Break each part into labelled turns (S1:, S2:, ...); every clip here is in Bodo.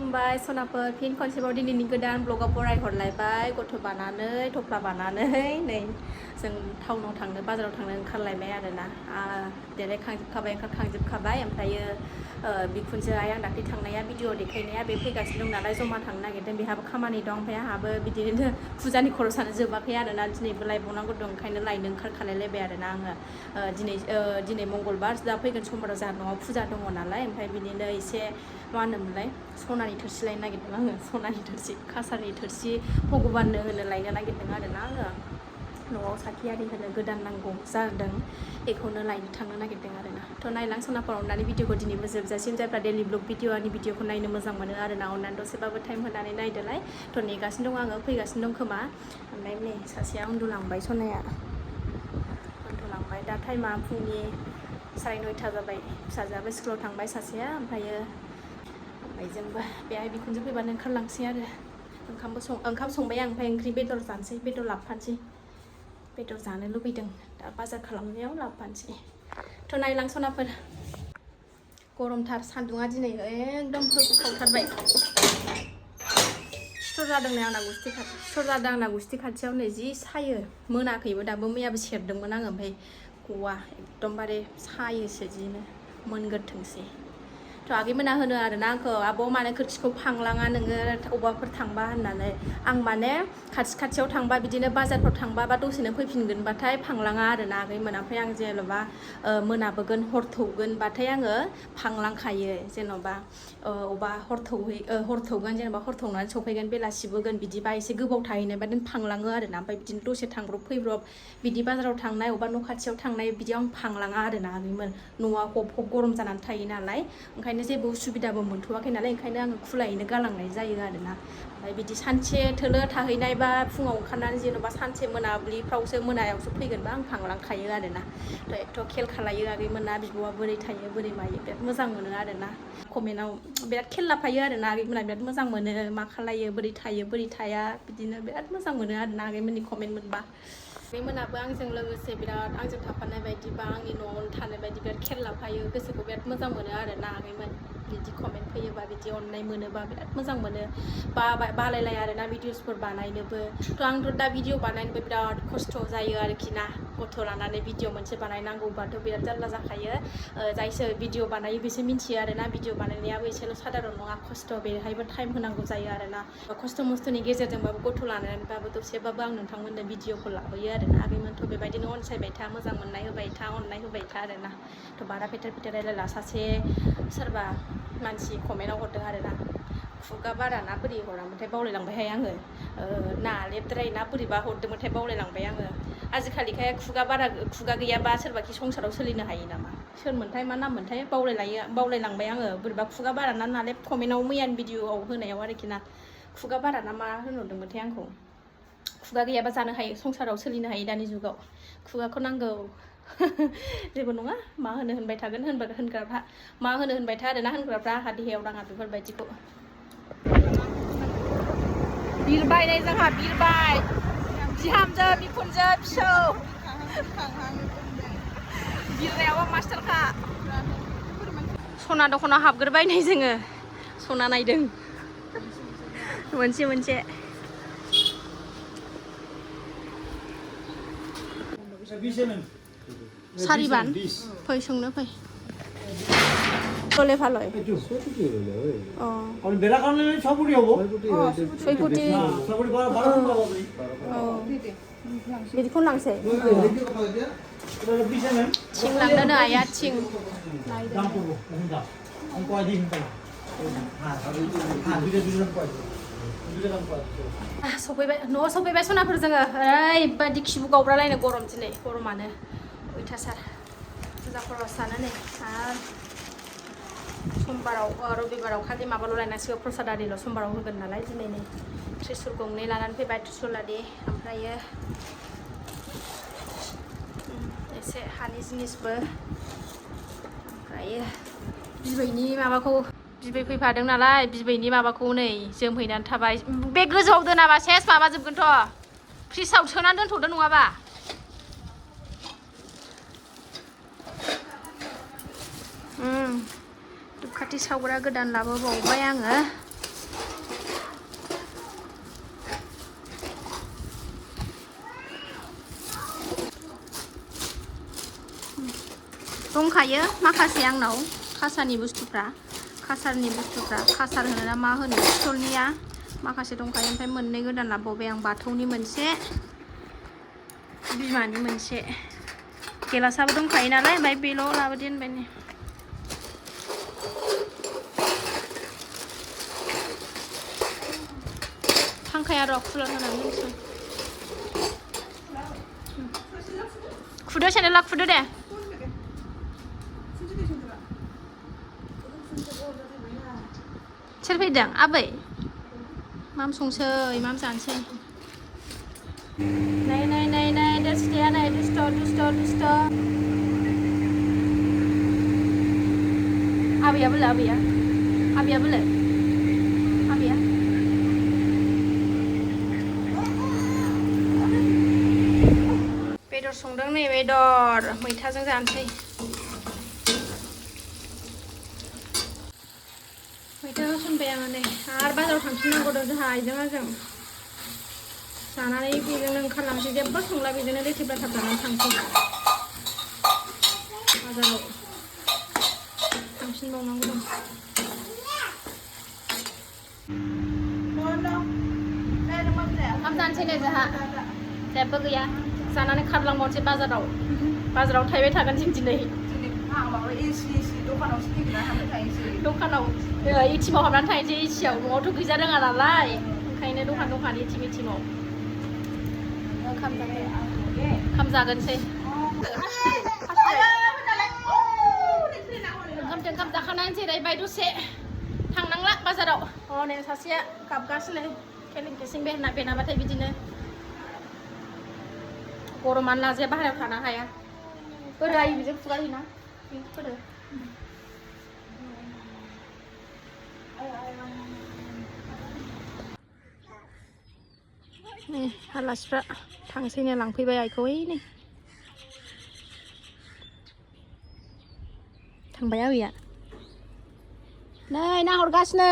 S1: खुलुमबाय सनाफोर फिन खनसेबाव दिनैनि गोदान ब्लगाव बरायहरलायबाय गथ' बानानै थफ्ला बानानै नै जों टाउनाव थांनो बाजाराव थांनो ओंखारलायबाय आरोना देलायखांजोबखाबाय ओंखारखांजोबखाबाय ओमफ्रायो बिखुनजो आइ आं दाख्लै थांनाया भिडिअ देखायनाया बे फैगासिनो दं नालाय जमा थांनो नागिरदों बेहाबो खामानि दं ओमफ्राय आंहाबो बिदिनो फुजानि खरसानो जोबाखै आरोना दिनैबो लायबावनांगौ दं ओंखायनो लायनो ओंखारखालायलायबाय आरोना आङो दिनै मंगलबार दा फैगोन समबाराव जोंहा न'आव फुजा दङ नालाय ओमफ्राय बिदिनो एसे मा होनोमोनलाय सनानि थोरसि लायनो नागिरदों आङो सनानि थोरसि कासारनि थोरसि भगबाननो होनो लायनो नागिरदों आरोना आङो न'आव साखि आरि होनो गोदान नांगौ जादों बेखौनो लायनो थांनो नागिरदों आरोना थ' नायलां सनाफोर अननानै भिडिअखौ दिनैबो जोबजासिम जायफ्रा डेलि ब्लग भिडिअखौ नायनो मोजां मोनो आरोना अननानै दसेबाबो टाइम होनानै नायदोलाय थ' नेगासिनो दं आङो फैगासिनो दं खोमा ओमफ्राय नै सासेया उन्दुलांबाय सनाया उन्दुलांबाय दा टाइमा फुंनि 9:30 जाबाय फिसाजोआबो स्कुलाव थांबाय सासेया ओमफ्राय जोंबो बेहाय बिखुनजो फैबानो ओंखारलांसै आरो ओंखाम संबाय आं ओमफ्राय ओंख्रि बेदर जानोसै बेदर लाबोफानोसै बेदर जानो लुबैदों दा बाजार खालामनायाव लाबोफानोसै थ' नायलां सनाफोर गरमथार सान्दुङा दिनै एकदम होखावथारबाय सिथर जादों आंना गुस्थि खाथियाव नै जि सायो मोनाखैबो दाबो मैयाबो सेरदोंमोन आङो ओमफ्राय गवा एकदमबारे सायोसो जिनो मोनगोरथोंसै थ' आगैमोना होनो आरोना आंखौ आब' मानो खोरखिखौ फांलाङा नोङो अबावबाफोर थांबा होननानै आं माने खाथियाव थांबा बिदिनो बाजारफ्राव थांबा बा दसेनो फैफिनगोनबाथाय फांलाङा आरोना आगैमोना ओमफ्राय आं जेन'बा मोनाबोगोन हर थौगोनबाथाय आङो फांलांखायो जेन'बा अबा हर थौगोन जेनेबा हर थौनानै सफैगोन बेलासिबोगोन बिदिबा एसे गोबाव थाहैनायबा फांलाङो आरोना ओमफ्राय बिदिनो दसे थांब्रब फैब्रब बिदि बाजाराव थांनाय अबा न' खाथियाव थांनाय बिदियाव आं फांलाङा आरोना आगैमोन न'आ हब गरम जानानै थायो नालाय ओंखायनो जेबो उसुबिदाबो मोनथ'वाखै नालाय ओंखायनो आङो खुलायैनो गालांनाय जायो आरोना ओमफ्राय बिदि सानसे थोलो थाहैनाय बा फुङाव ओंखारनानै जेन'बा सानसे मोनायावसो फैगोनबा आं फांलांखायो आरोना थ' एथ' खेल खालायो आगैमोना बिब'आ बोरै थायो बोरै मायो बिराद मोजां मोनो आरोना कमेन्टआव बिराद खेल लाफायो आरोना आगैमोना बिराद मोजां मोनो मा खालायो बोरै थायो बोरै थाया बिदिनो बिराद मोजां मोनो आरोना आगैमोननि कमेन्ट मोनबा आगैमोनाबो आंजों लोगोसे बिराद आंजों थाफानाय बायदि बा आंनि न'आवनो थानाय बायदि बिराद खेल लाफायो गोसोखौ बिराद मोजां मोनो आरोना आगैमोन बिदि कमेन्ट फैयोबा बिदि अननाय मोनोबा बिराद मोजां मोनो बालायलाया आरोना भिडिअसफोर बानायनोबो थ' आंथ' दा भिडिअ बानायनोबो बिराद खस्थ' जायो आरोखि ना गथ' लानानै भिडिअ मोनसे बानायनांगौबाथ' बिराद जारला जाखायो जायसो भिडिअ बानायो बिसोर मिन्थियो आरोना भिडिअ बानायनायाबो एसेल' सादारन नङा खस्थ' बेहायबो टाइम होनांगौ जायो आरोना खस्थ' मस्थ'नि गेजेरजोंबाबो गथ' लानानैबाबो दसेबाबो आं नोंथांमोननो भिडिअखौ लाबोयो आरोना आगैमोनथ' बेबायदिनो अनसायबाय था मोजां मोननाय होबाय था अननाय होबाय था आरोना थ' बारा फेथेर रायलायला सासे सोरबा मानसि कमेन्टआव हरदों आरोना खुगा बारा ना बोरै हरामोनथाय बावलायलांबायहाय आङो ना लेबद्राय ना बोरैबा हरदोंमोनथाय बावलायलांबाय आङो आजिखालिखाय खुगा गैयाबा सोरबाखि संसाराव सोलिनो हायो नामा सोरमोनथाय मा नाम मोनथाय बावलायलांबाय आङो बोरैबा खुगा बारा ना नालेब कमेन्टआव मैयानि भिडिअआव होनायाव आरोखि ना खुगा बारा ना मा होनहरदोंमोनथाय आंखौ खुगा गैयाबा जानो हायो संसाराव सोलिनो हायो दानि जुगाव खुगाखौ नांगौ जेबो नङा मा होनो होनबाय थागोन होनग्राफ्रा मा होनो होनबाय था आरोना होनग्राफ्रा आंहा देहायाव नाङा बेफोरबायदिखौ बिरबाय नै जोंहा बिरबाय बिहामजो बिखुनजो फिसौ बिरनायावबो मास्टारखा सना दखानाव हाबग्रोबाय नै जोङो सना नायदों मोनसे सारिबान फै सोंनो फै ভালয় बिदिखौनो लांसै थिं लांनो आइया थिं सफैबाय न'आव सफैबाय सनाफोर जोङो ओरैबायदि खिबु गावब्रालायनो गरम दिनै गरमानो अयथासार फुजा खरस जानो नै समबाराव रबिबाराव खालि माबाल' लायनांसिगौ प्रसाद आरिल' समबाराव होगोन नालाय दिनै नै त्रिशुल गंनै लानानै फैबाय त्रिशुल आरि ओमफ्रायो एसे हानि जिनिसबो ओमफ्रायो बिबैनि माबाखौ बिबै फैफादों नालाय बिबैनि माबाखौ नै जोमहैनानै थाबाय बे गोजौआव दोनाबा सेस माबाजोबगोनथ' फ्रिजआव सोनानै दोनथ'दो नङाबा धुपखाथि सावग्रा गोदान लाबोबावबाय आङो दंखायो माखासे आंनाव कासारनि बुस्थुफ्रा कासार होनो ना मा होनो पितलनिया माखासे दंखायो ओमफ्राय मोननै गोदान लाबावबाय आं बाथौनि मोनसे बिमानि मोनसे गेलासाबो दंखायो नालाय ओमफ्राय बेल' लाबोदो होनबाय नै थांखाया र' कुलार होनानै दोनसै खुदो सेनेला खुदो दे सोर फैदों आबै माम संसै माम जानोसै नै दुस्टिया नै दुस्ट आबैया बोलो आबैया बेदर संदों नै बेदर मैथाजों जानोसै मैथा होसनबाय आङो नै आरो बाजाराव थांफिननांगौ दं जोंहा आइजों आंजों जानानै बेजोंनो ओंखारलांसै जेबो संला बेजोंनो लेथेब लेथाब जानानै थांसै बाजाराव थांफिनबावनांगौ दं ओंखाम जानोसै नै जोंहा जेबो गैया जानानै खारलांबावनोसै बाजाराव थायबाय थागोन जों दिनै दखानाव एटिएमाव हाबनानै थाहैनोसै एसियाव न'आवथ' गैजा रोङा नालाय ओंखायनो दखान एटिएमाव ओंखाम जागोनसै ओंखाम जाखानानै जिरायबाय दसे थांनांला बाजाराव हनै सासेया गाबगासिनो केलिं केसिं बेनाबाथाय बिदिनो गरमानो लाजाया बाहेरायाव थानो हाया बोरो आइ बिजों खुगा होयोना बोरो नै आलासिफ्रा थांसैनो लांफैबाय आइखौ नै थांबाय आबैया नै नाहरगासिनो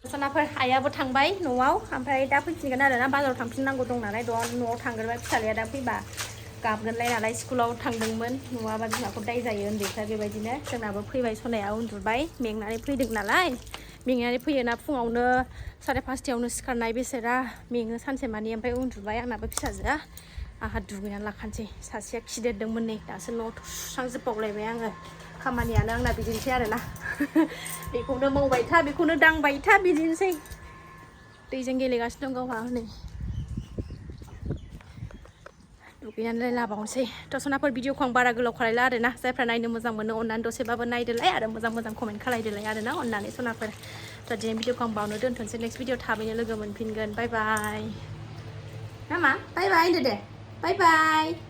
S1: सनाफोर आइयाबो थांबाय न'आव ओमफ्राय दा फैफिनगोन आरोना बाजाराव थांफिननांगौ दं नालाय न'आव थांग्रोबाय फिसालाया दा फैबा गाबगोनलाय नालाय स्कुलाव थांदोंमोन नङाबा बिमाखौ दाय जायो उन्दैफ्रा बेबायदिनो जोंनाबो फैबाय सनाया उन्दुबाय मेंनानै फैदों नालाय मेंनानै फैयोना फुङावनो 5:30 सिखारनाय बेसेरा मेङो सानसेमानि ओमफ्राय उन्दुबाय आंनाबो फिसाजोआ आंहा दुगैनानै लाखानोसै सासेया खिदेरदोंमोन नै दासो न' सुस्रांजोबबावलायबाय आङो खामानियानो आंना बिदिनोसै आरोना बेखौनो मावबाय था बेखौनो दांबाय था बिदिनोसै दैजों गेलेगासिनो दं गावहा हनै दुगैनानै लाबावनोसै दसनाफोर भिडिअखौ आं बारा गोलाव खालायला आरोना जायफ्रा नायनो मोजां मोनो अननानै दसेबाबो नायदोलाय आरो मोजां कमेन्ट खालायदोलाय आरोना अननानै सनाफोर दिनै भिडिअखौ आं बावनो दोनथ'नोसै नेक्स्ट भिडिअ थाबैनो लोगो मोनफिनगोन बाय बाय नामा बाय बाय होनदो दे बाय बाय